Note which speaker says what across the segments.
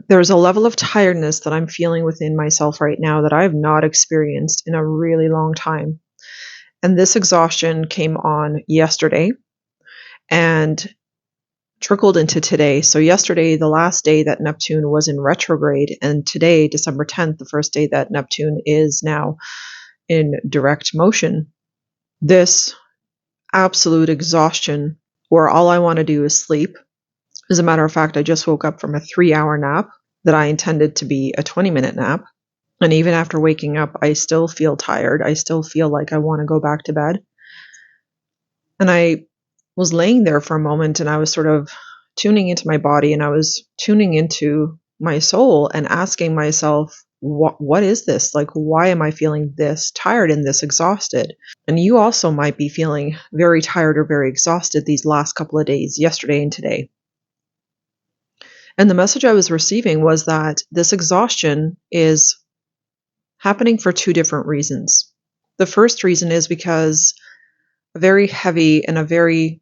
Speaker 1: there's a level of tiredness that I'm feeling within myself right now that I have not experienced in a really long time. And this exhaustion came on yesterday and trickled into today. So yesterday, the last day that Neptune was in retrograde, and today, December 10th, the first day that Neptune is now in direct motion. This absolute exhaustion where all I want to do is sleep. As a matter of fact, I just woke up from a 3-hour nap that I intended to be a 20-minute nap. And even after waking up, I still feel tired. I still feel like I want to go back to bed. And I was laying there for a moment and I was sort of tuning into my body and I was tuning into my soul and asking myself, what is this? Like, why am I feeling this tired and this exhausted? And you also might be feeling very tired or very exhausted these last couple of days, yesterday and today. And the message I was receiving was that this exhaustion is happening for two different reasons. The first reason is because a very heavy and a very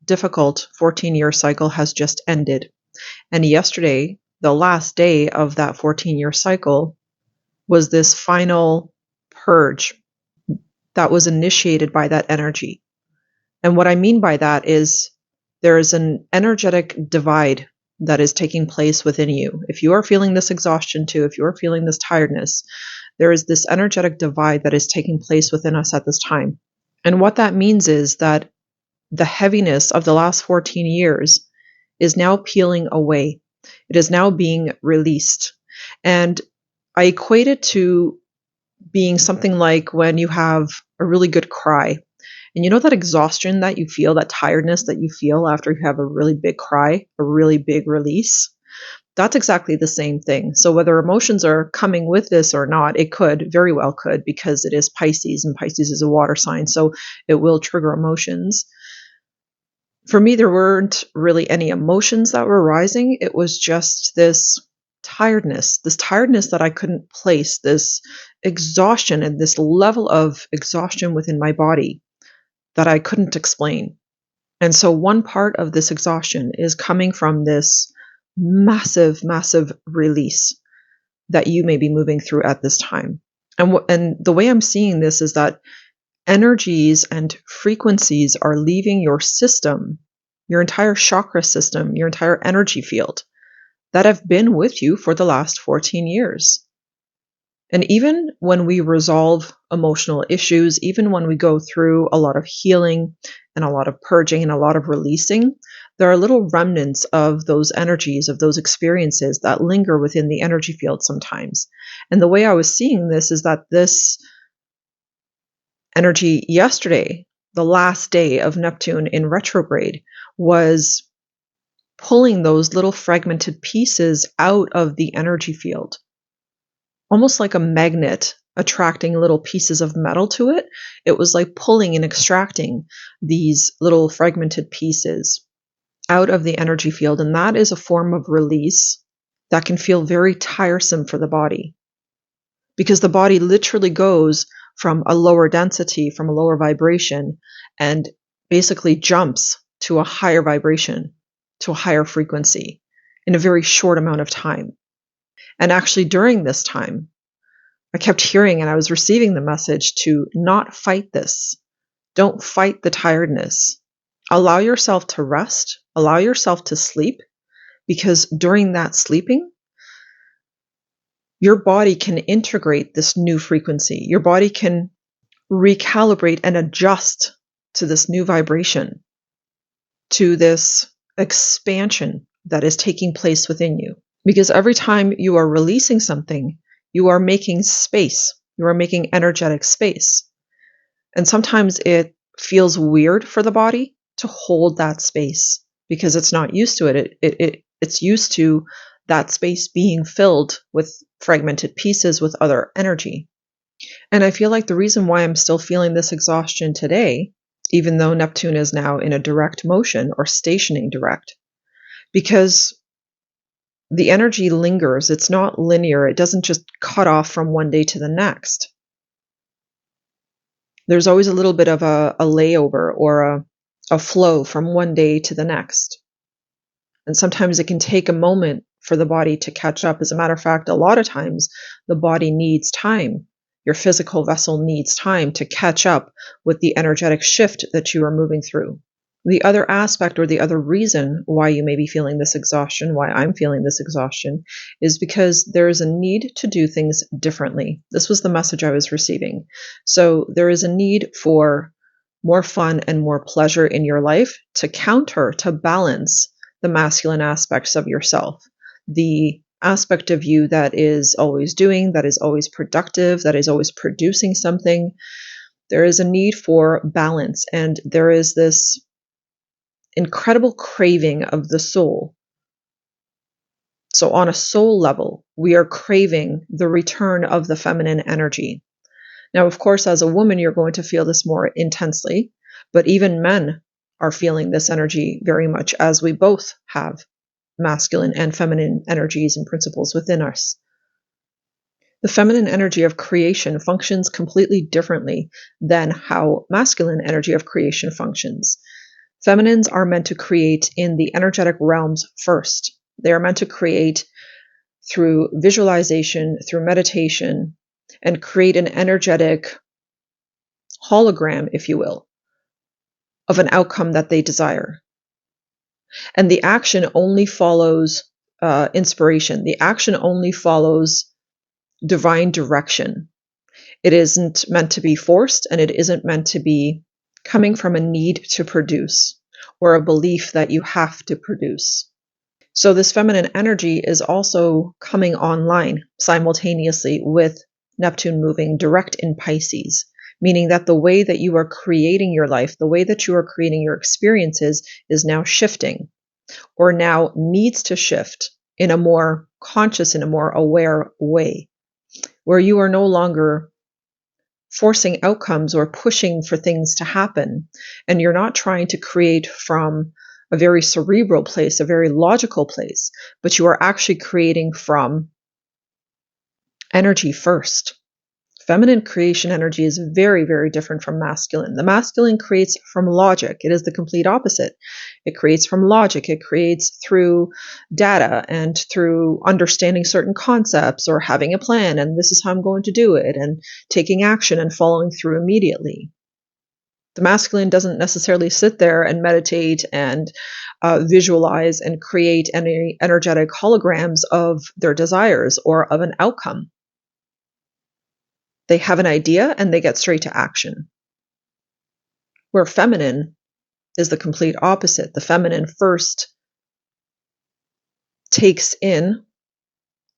Speaker 1: difficult 14-year cycle has just ended. And yesterday, the last day of that 14-year cycle, was this final purge that was initiated by that energy. And what I mean by that is there is an energetic divide that is taking place within you. If you are feeling this exhaustion too, if you are feeling this tiredness, there is this energetic divide that is taking place within us at this time. And what that means is that the heaviness of the last 14 years is now peeling away. It is now being released. And I equate it to being something like when you have a really good cry. And you know that exhaustion that you feel, that tiredness that you feel after you have a really big cry, a really big release? That's exactly the same thing. So whether emotions are coming with this or not, it could, very well could, because it is Pisces and Pisces is a water sign, so it will trigger emotions. For me, there weren't really any emotions that were rising. It was just this tiredness that I couldn't place, this exhaustion and this level of exhaustion within my body that I couldn't explain. And so one part of this exhaustion is coming from this massive, massive release that you may be moving through at this time. And the way I'm seeing this is that energies and frequencies are leaving your system, your entire chakra system, your entire energy field that have been with you for the last 14 years. And even when we resolve emotional issues, even when we go through a lot of healing and a lot of purging and a lot of releasing, there are little remnants of those energies, of those experiences that linger within the energy field sometimes. And the way I was seeing this is that this energy yesterday, the last day of Neptune in retrograde, was pulling those little fragmented pieces out of the energy field, almost like a magnet attracting little pieces of metal to it. It was like pulling and extracting these little fragmented pieces out of the energy field. And that is a form of release that can feel very tiresome for the body, because the body literally goes from a lower density, from a lower vibration, and basically jumps to a higher vibration, to a higher frequency in a very short amount of time. And actually during this time, I kept hearing and I was receiving the message to not fight this. Don't fight the tiredness. Allow yourself to rest, allow yourself to sleep, because during that sleeping, your body can integrate this new frequency. Your body can recalibrate and adjust to this new vibration, to this expansion that is taking place within you. Because every time you are releasing something, you are making space. You are making energetic space. And sometimes it feels weird for the body to hold that space because it's not used to it. It's used to that space being filled with fragmented pieces with other energy. And I feel like the reason why I'm still feeling this exhaustion today, even though Neptune is now in a direct motion or stationing direct, because the energy lingers. It's not linear. It doesn't just cut off from one day to the next. There's always a little bit of a layover or a flow from one day to the next. And sometimes it can take a moment for the body to catch up. As a matter of fact, a lot of times the body needs time. Your physical vessel needs time to catch up with the energetic shift that you are moving through. The other aspect, or the other reason why you may be feeling this exhaustion, why I'm feeling this exhaustion, is because there is a need to do things differently. This was the message I was receiving. So there is a need for more fun and more pleasure in your life to counter, to balance the masculine aspects of yourself. The aspect of you that is always doing, that is always productive, that is always producing something. There is a need for balance, and there is this incredible craving of the soul. So on a soul level, we are craving the return of the feminine energy. Now, of course, as a woman, you're going to feel this more intensely, but even men are feeling this energy very much, as we both have masculine and feminine energies and principles within us. The feminine energy of creation functions completely differently than how masculine energy of creation functions. Feminines are meant to create in the energetic realms first. They are meant to create through visualization, through meditation, and create an energetic hologram, if you will, of an outcome that they desire. And the action only follows inspiration. The action only follows divine direction. It isn't meant to be forced, and it isn't meant to be coming from a need to produce or a belief that you have to produce. So this feminine energy is also coming online simultaneously with Neptune moving direct in Pisces, meaning that the way that you are creating your life, the way that you are creating your experiences is now shifting, or now needs to shift in a more conscious, in a more aware way, where you are no longer forcing outcomes or pushing for things to happen. And you're not trying to create from a very cerebral place, a very logical place, but you are actually creating from energy first. Feminine creation energy is very, very different from masculine. The masculine creates from logic. It is the complete opposite. It creates from logic. It creates through data and through understanding certain concepts or having a plan, and this is how I'm going to do it, and taking action and following through immediately. The masculine doesn't necessarily sit there and meditate and visualize and create any energetic holograms of their desires or of an outcome. They have an idea and they get straight to action. Where feminine is the complete opposite. The feminine first takes in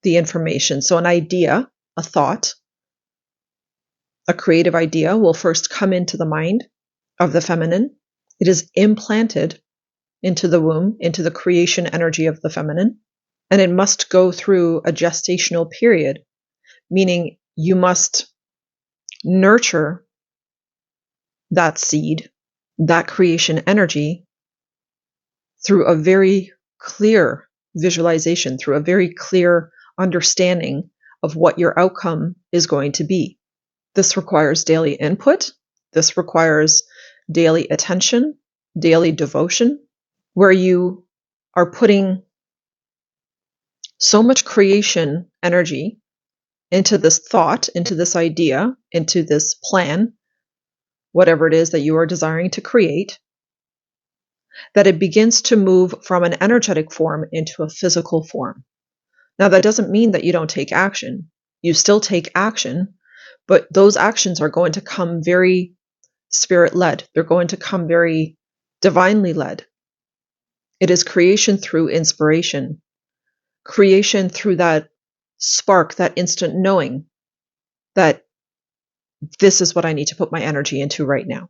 Speaker 1: the information. So an idea, a thought, a creative idea will first come into the mind of the feminine. It is implanted into the womb, into the creation energy of the feminine, and it must go through a gestational period, meaning you must nurture that seed, that creation energy, through a very clear visualization, through a very clear understanding of what your outcome is going to be. This requires daily input. This requires daily attention, daily devotion, where you are putting so much creation energy into this thought, into this idea, into this plan, whatever it is that you are desiring to create, that it begins to move from an energetic form into a physical form. Now, that doesn't mean that you don't take action. You still take action, but those actions are going to come very spirit-led. They're going to come very divinely led. It is creation through inspiration, creation through that spark, that instant knowing that this is what I need to put my energy into right now.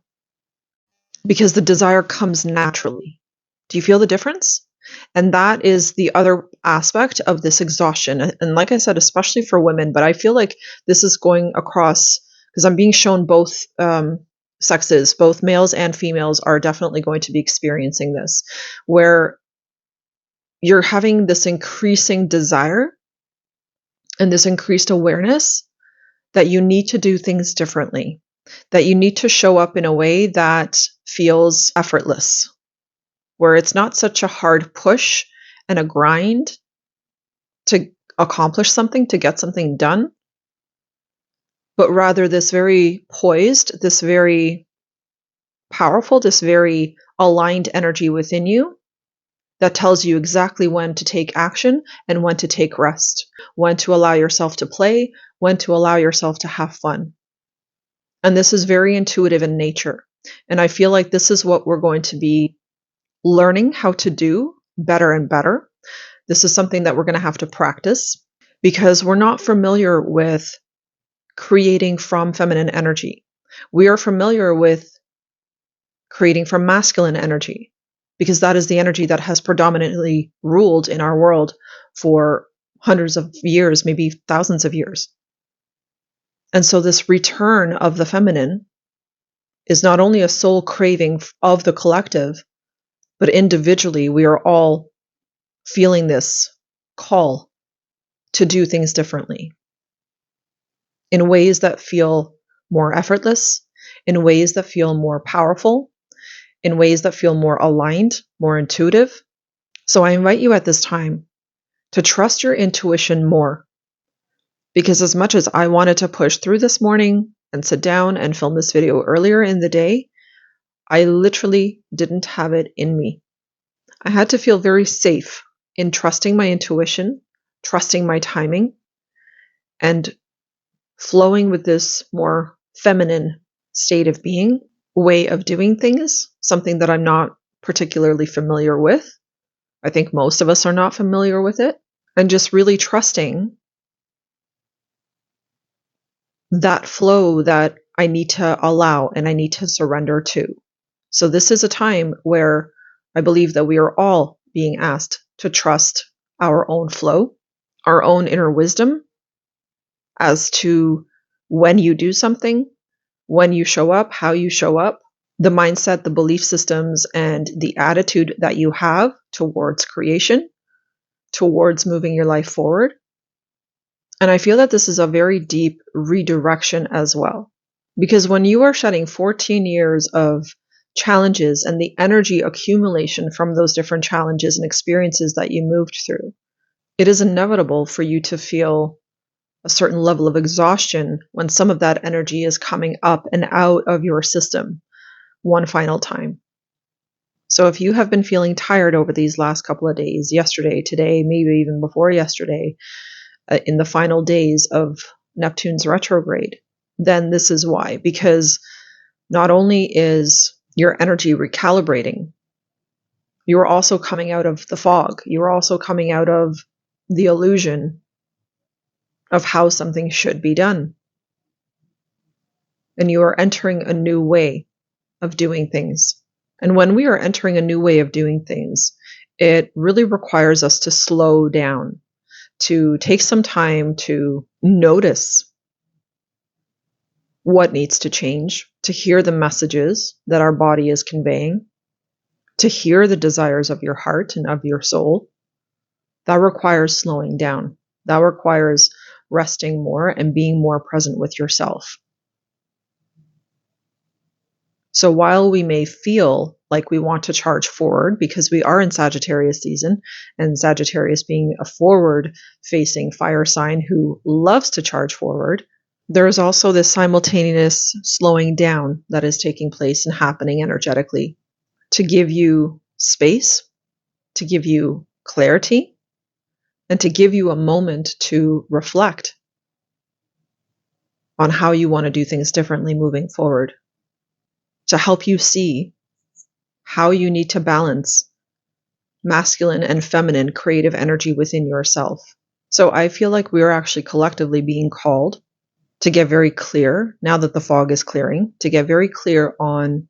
Speaker 1: Because the desire comes naturally. Do you feel the difference? And that is the other aspect of this exhaustion. And like I said, especially for women, but I feel like this is going across, because I'm being shown both sexes, both males and females are definitely going to be experiencing this, where you're having this increasing desire and this increased awareness that you need to do things differently, that you need to show up in a way that feels effortless, where it's not such a hard push and a grind, to accomplish something, to get something done, but rather this very poised, this very powerful, this very aligned energy within you that tells you exactly when to take action and when to take rest, when to allow yourself to play, when to allow yourself to have fun. And this is very intuitive in nature. And I feel like this is what we're going to be learning how to do better and better. This is something that we're going to have to practice because we're not familiar with creating from feminine energy. We are familiar with creating from masculine energy because that is the energy that has predominantly ruled in our world for hundreds of years, maybe thousands of years. And so this return of the feminine is not only a soul craving of the collective, but individually we are all feeling this call to do things differently in ways that feel more effortless, in ways that feel more powerful, in ways that feel more aligned, more intuitive. So I invite you at this time to trust your intuition more. Because as much as I wanted to push through this morning and sit down and film this video earlier in the day, I literally didn't have it in me. I had to feel very safe in trusting my intuition, trusting my timing, and flowing with this more feminine state of being, way of doing things, something that I'm not particularly familiar with. I think most of us are not familiar with it. And just really trusting that flow that I need to allow and I need to surrender to. So this is a time where I believe that we are all being asked to trust our own flow, our own inner wisdom as to when you do something, when you show up, how you show up, the mindset, the belief systems, and the attitude that you have towards creation, towards moving your life forward. And I feel that this is a very deep redirection as well. Because when you are shedding 14 years of challenges and the energy accumulation from those different challenges and experiences that you moved through, it is inevitable for you to feel a certain level of exhaustion when some of that energy is coming up and out of your system one final time. So if you have been feeling tired over these last couple of days, yesterday, today, maybe even before yesterday, in the final days of Neptune's retrograde, then this is why. Because not only is your energy recalibrating, you're also coming out of the fog. You're also coming out of the illusion of how something should be done. And you are entering a new way of doing things. And when we are entering a new way of doing things, it really requires us to slow down, to take some time to notice what needs to change, to hear the messages that our body is conveying, to hear the desires of your heart and of your soul. That requires slowing down. That requires resting more and being more present with yourself. So while we may feel like we want to charge forward because we are in Sagittarius season, and Sagittarius being a forward-facing fire sign who loves to charge forward, there is also this simultaneous slowing down that is taking place and happening energetically to give you space, to give you clarity, and to give you a moment to reflect on how you want to do things differently moving forward, to help you see how you need to balance masculine and feminine creative energy within yourself. So I feel like we are actually collectively being called to get very clear, now that the fog is clearing, to get very clear on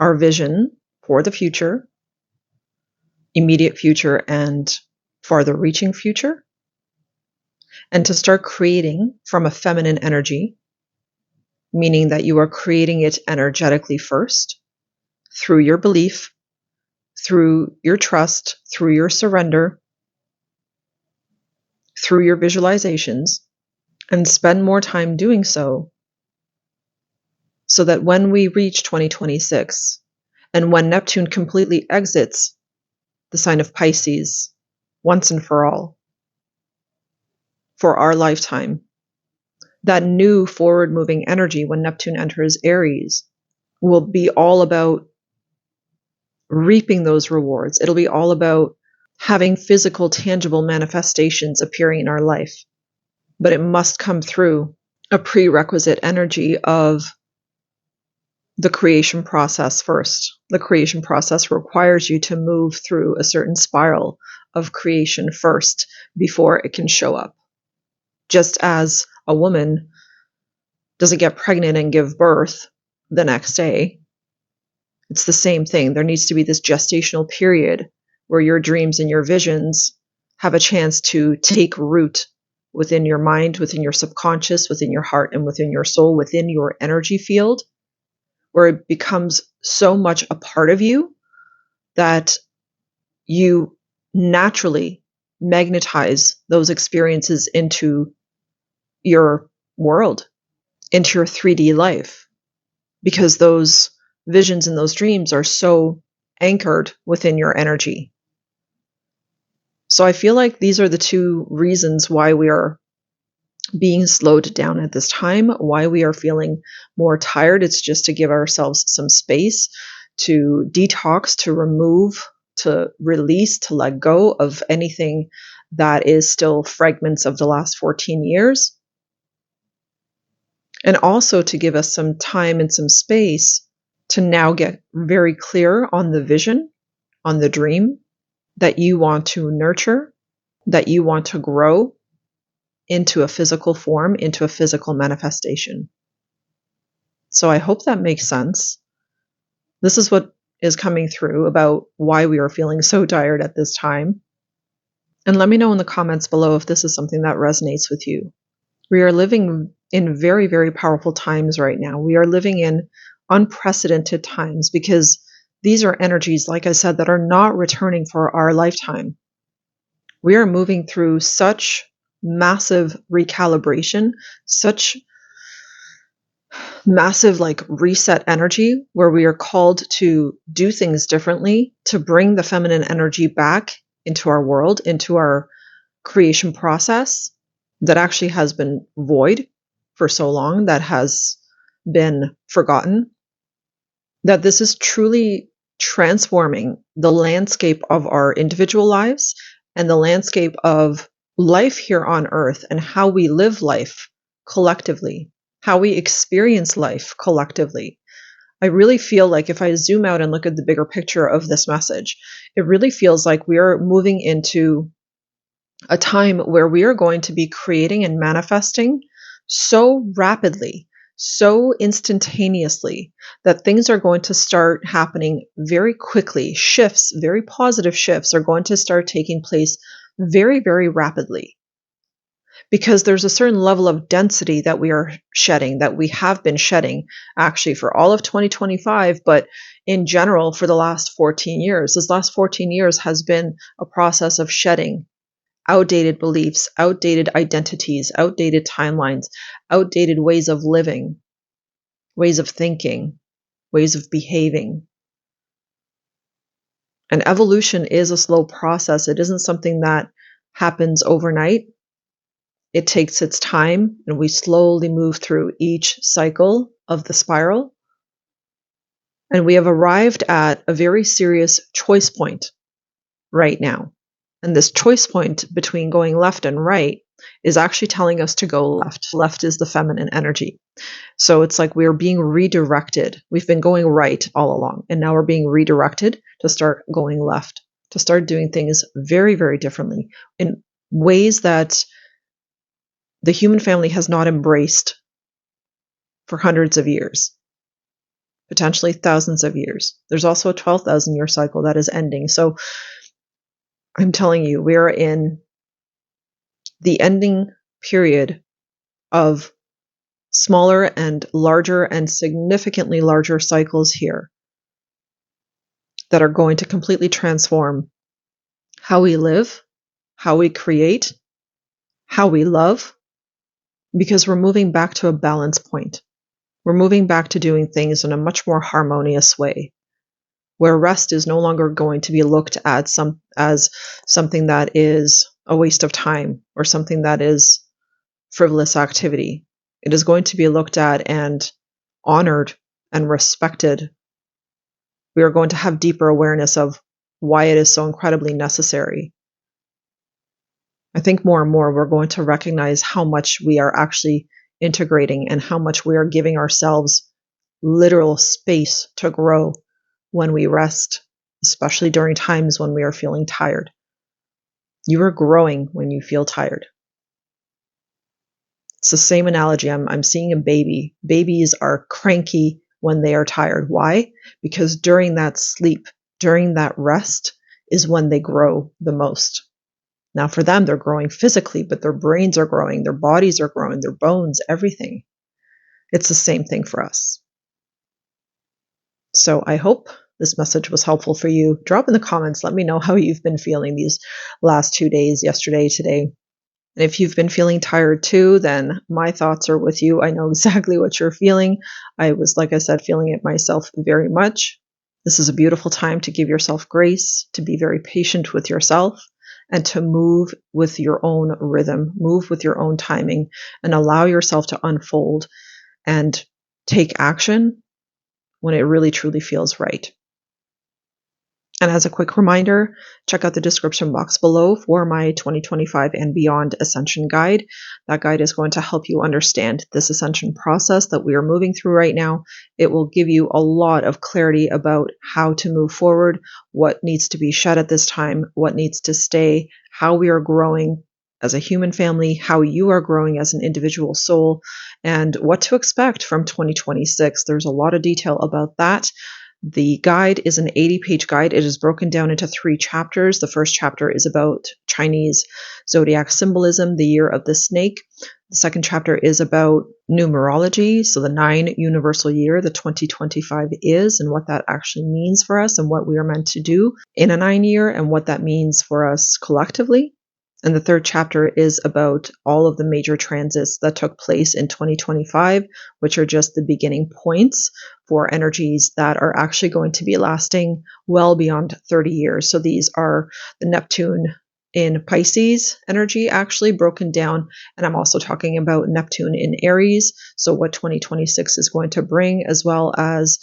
Speaker 1: our vision for the future, immediate future and farther reaching future, and to start creating from a feminine energy, meaning that you are creating it energetically first, through your belief, through your trust, through your surrender, through your visualizations, and spend more time doing so that when we reach 2026, and when Neptune completely exits the sign of Pisces once and for all, for our lifetime. That new forward-moving energy when Neptune enters Aries will be all about reaping those rewards. It'll be all about having physical, tangible manifestations appearing in our life. But it must come through a prerequisite energy of the creation process first. The creation process requires you to move through a certain spiral of creation first before it can show up. Just as a woman doesn't get pregnant and give birth the next day, it's the same thing. There needs to be this gestational period where your dreams and your visions have a chance to take root within your mind, within your subconscious, within your heart, and within your soul, within your energy field, where it becomes so much a part of you that you naturally magnetize those experiences into your world, into your 3D life, because those visions and those dreams are so anchored within your energy. So I feel like these are the two reasons why we are being slowed down at this time, why we are feeling more tired. It's just to give ourselves some space to detox, to remove, to release, to let go of anything that is still fragments of the last 14 years. And also to give us some time and some space to now get very clear on the vision, on the dream that you want to nurture, that you want to grow into a physical form, into a physical manifestation. So I hope that makes sense. This is what is coming through about why we are feeling so tired at this time. And let me know in the comments below if this is something that resonates with you. We are living in very, very powerful times right now. We are living in unprecedented times because these are energies, like I said, that are not returning for our lifetime. We are moving through such massive recalibration, such massive reset energy where we are called to do things differently, to bring the feminine energy back into our world, into our creation process that actually has been void for so long, that has been forgotten, that this is truly transforming the landscape of our individual lives and the landscape of life here on earth and how we live life collectively, how we experience life collectively. I really feel like if I zoom out and look at the bigger picture of this message, it really feels like we are moving into a time where we are going to be creating and manifesting so rapidly, so instantaneously, that things are going to start happening very quickly. Shifts, very positive shifts, are going to start taking place very, very rapidly. Because there's a certain level of density that we are shedding, that we have been shedding actually for all of 2025, but in general for the last 14 years. This last 14 years has been a process of shedding outdated beliefs, outdated identities, outdated timelines, outdated ways of living, ways of thinking, ways of behaving. And evolution is a slow process. It isn't something that happens overnight. It takes its time, and we slowly move through each cycle of the spiral. And we have arrived at a very serious choice point right now. And this choice point between going left and right is actually telling us to go left. Left is the feminine energy. So it's like we're being redirected. We've been going right all along, and now we're being redirected to start going left, to start doing things very, very differently in ways that the human family has not embraced for hundreds of years, potentially thousands of years. There's also a 12,000-year cycle that is ending. So I'm telling you, we're in the ending period of smaller and larger and significantly larger cycles here that are going to completely transform how we live, how we create, how we love, because we're moving back to a balance point. We're moving back to doing things in a much more harmonious way, where rest is no longer going to be looked at as something that is a waste of time or something that is frivolous activity. It is going to be looked at and honored and respected. We are going to have deeper awareness of why it is so incredibly necessary. I think more and more we're going to recognize how much we are actually integrating and how much we are giving ourselves literal space to grow when we rest, especially during times when we are feeling tired. You are growing when you feel tired. It's the same analogy. I'm seeing a baby. Babies are cranky when they are tired. Why? Because during that sleep, during that rest is when they grow the most. Now for them, they're growing physically, but their brains are growing, their bodies are growing, their bones, everything. It's the same thing for us. So I hope this message was helpful for you. Drop in the comments. Let me know how you've been feeling these last 2 days, yesterday, today. And if you've been feeling tired too, then my thoughts are with you. I know exactly what you're feeling. I was, like I said, feeling it myself very much. This is a beautiful time to give yourself grace, to be very patient with yourself, and to move with your own rhythm, move with your own timing, and allow yourself to unfold and take action when it really truly feels right. And as a quick reminder, check out the description box below for my 2025 and beyond Ascension guide. That guide is going to help you understand this Ascension process that we are moving through right now. It will give you a lot of clarity about how to move forward, what needs to be shed at this time, what needs to stay, how we are growing as a human family, how you are growing as an individual soul, and what to expect from 2026. There's a lot of detail about that. The guide is an 80-page guide. It is broken down into 3 chapters. The first chapter is about Chinese zodiac symbolism, the year of the snake. The second chapter is about numerology, so the 9 universal year, the 2025 is, and what that actually means for us and what we are meant to do in a 9 year and what that means for us collectively. And the third chapter is about all of the major transits that took place in 2025, which are just the beginning points for energies that are actually going to be lasting well beyond 30 years. So these are the Neptune in Pisces energy actually broken down. And I'm also talking about Neptune in Aries. So what 2026 is going to bring, as well as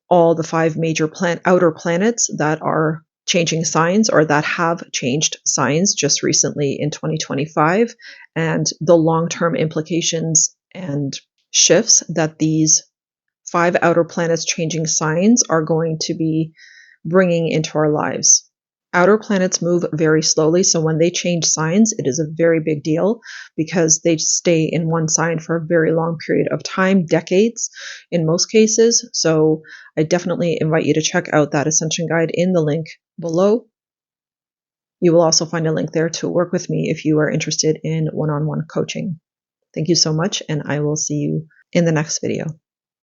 Speaker 1: all the 5 major outer planets that are changing signs or that have changed signs just recently in 2025, and the long-term implications and shifts that these 5 outer planets changing signs are going to be bringing into our lives. Outer planets move very slowly, so when they change signs, it is a very big deal because they stay in one sign for a very long period of time, decades in most cases. So I definitely invite you to check out that Ascension guide in the link below. You will also find a link there to work with me if you are interested in one-on-one coaching. Thank you so much, and I will see you in the next video.